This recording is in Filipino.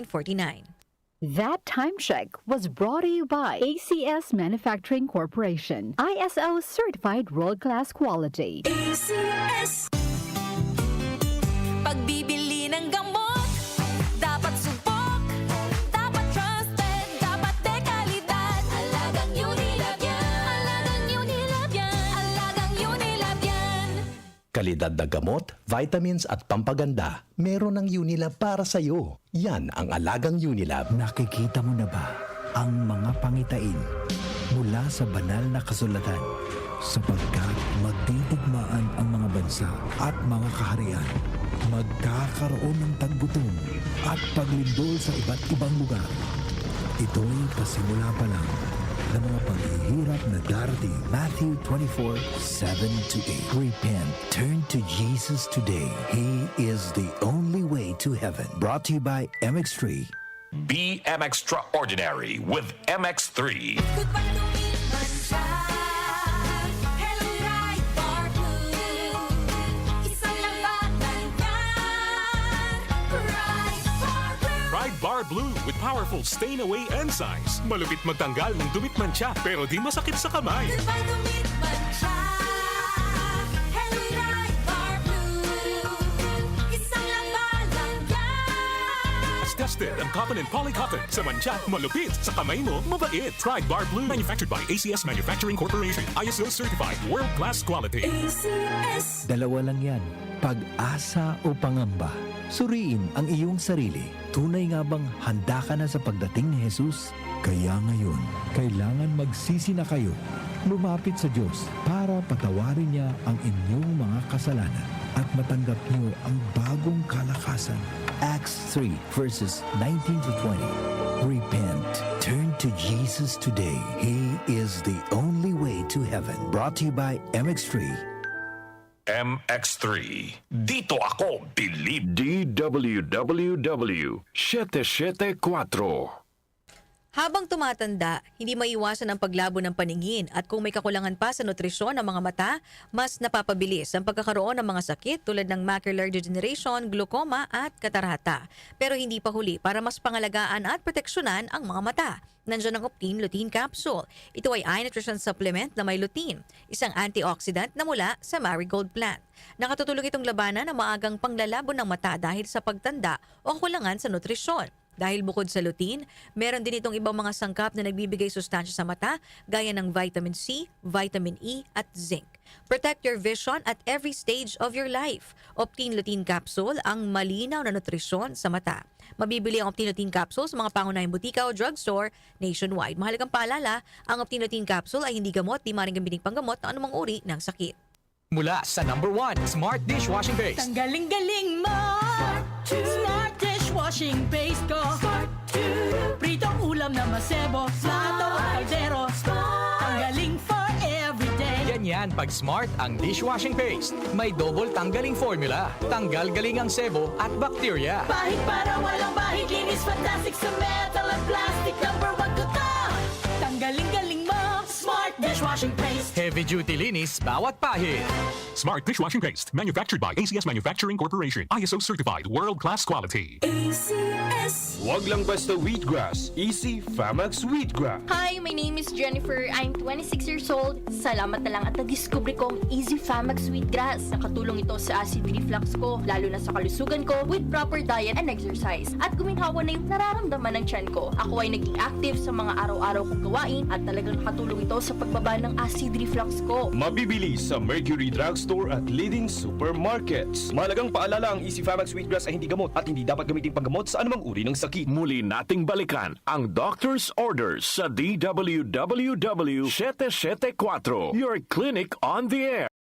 49. That time check was brought to you by ACS Manufacturing Corporation, ISO certified world-class quality. ACS. Pagbibili ng gamot, dapat subok, dapat trusted, dapat dekalidad. Alagang Unilab yan, alagang Unilab yan, alagang Unilab yan. Kalidad na gamot, vitamins at pampaganda, meron ng Unilab para sa'yo. Yan ang alagang Unilab. Nakikita mo na ba ang mga pangitain mula sa banal na kasulatan? Sapagkat magtitigmaan ang mga bansa at mga kaharian. Magkakaroon ng taggutom at paglindol sa iba't ibang lugar. Ito'y pasimula pa lang ng mga paghihirap na darating. Matthew 24:7-8. Repent, turn to Jesus today. He is the only way to heaven. Brought to you by MX3. Be MXtraordinary with MX3. Goodbye lumiman siya. Hello, Ride Bar Blue. Isang labanan yan. Ride Bar Blue. Ride Bar Blue with powerful stain-away enzymes. Malupit magtanggal ng dumit mancha pero di masakit sa kamay. Goodbye lumiman siya. Hello, Ride Bar Blue. Isang labanan yan. As tested ang cotton and polycotton. Sa mancha, malupit. Sa kamay mo, mabait. Ride Bar Blue. Manufactured by ACS Manufacturing Corporation. ISO certified. World-class quality. ACS. Dalawa lang yan, pag-asa o pangamba. Suriin ang iyong sarili. Tunay nga bang handa ka na sa pagdating ni Jesus? Kaya ngayon, kailangan magsisi na kayo. Lumapit sa Diyos para patawarin niya ang inyong mga kasalanan at matanggap niyo ang bagong kalakasan. Acts 3 verses 19-20. Repent. Turn to Jesus today. He is the only way to heaven. Brought to you by MX3. MX3. Dito ako bilib. DWWW 774. Habang tumatanda, hindi maiwasan ang paglabo ng paningin at kung may kakulangan pa sa nutrisyon ng mga mata, mas napapabilis ang pagkakaroon ng mga sakit tulad ng macular degeneration, glaucoma at katarata. Pero hindi pa huli para mas pangalagaan at proteksyonan ang mga mata. Nandiyan ang Optine Lutein Capsule. Ito ay eye nutrition supplement na may lutein, isang antioxidant na mula sa marigold plant. Nakatutulong itong labanan ang maagang panglalabo ng mata dahil sa pagtanda o kakulangan sa nutrisyon. Dahil bukod sa lutein, meron din itong ibang mga sangkap na nagbibigay sustansya sa mata gaya ng vitamin C, vitamin E at zinc. Protect your vision at every stage of your life. Optine Lutein Capsule ang malinaw na nutrisyon sa mata. Mabibili ang Optine Lutein Capsule sa mga pangunahing butika o drugstore nationwide. Mahalagang paalala, ang Optine Lutein Capsule ay hindi gamot, di maring gamiting panggamot ng anumang uri ng sakit. Mula sa #1 Smart Dishwashing Base. Ang galing-galing mo. Smart dishwashing base ko. Pritong ulam na masebo. Plato at kaldero. Ang galing for everyday. Ganyan pag Smart ang dishwashing paste. May double tanggaling formula. Tanggal galing ang sebo at bakterya. Bahid para walang bahid. Linis fantastic sa metal at plastic. #1 ko to. Tanggaling-galing mo. Smart dishwashing paste. Heavy duty linis bawat pahid. Smart dishwashing paste. Manufactured by ACS Manufacturing Corporation. ISO certified. World-class quality. ACS. Wag lang basta wheatgrass. Easy Famax Wheatgrass. Hi, my name is Jennifer. I'm 26 years old. Salamat na lang at na-discover ko ang Easy Famax Wheatgrass. Nakatulong ito sa acid reflux ko, lalo na sa kalusugan ko, with proper diet and exercise. At guminhawa na yung nararamdaman ng tiyan ko. Ako ay naging active sa mga araw-araw kong gawain at talagang nakatulong ito sa pagbaba ng acid reflux ko. Mabibili sa Mercury Drugstore at leading supermarkets. Mahalagang paalala, ang Easy Famax Wheatgrass ay hindi gamot at hindi dapat gamitin panggamot sa anumang uri ng sakit. Muli nating balikan ang doctor's orders sa DWWW 774. Your clinic on the air.